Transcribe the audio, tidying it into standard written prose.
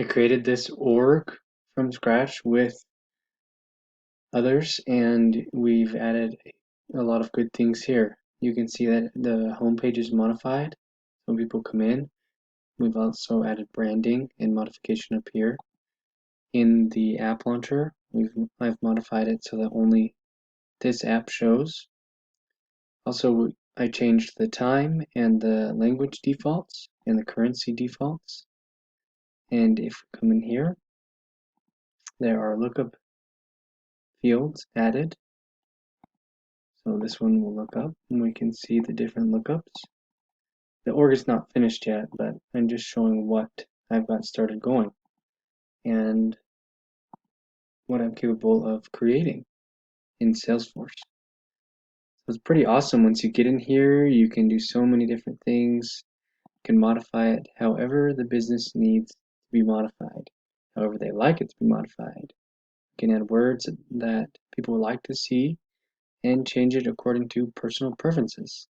I created this org from scratch with others, and we've added a lot of good things here. You can see that the homepage is modified when people come in. We've also added branding and modification up here. In the app launcher, I've modified it so that only this app shows. Also, I changed the time and the language defaults and the currency defaults. And if we come in here, there are lookup fields added. So this one will look up and we can see the different lookups. The org is not finished yet, but I'm just showing what I've got started going and what I'm capable of creating in Salesforce. So it's pretty awesome. Once you get in here, you can do so many different things. You can modify it however the business needs to be modified, however they like it to be modified. You can add words that people would like to see and change it according to personal preferences.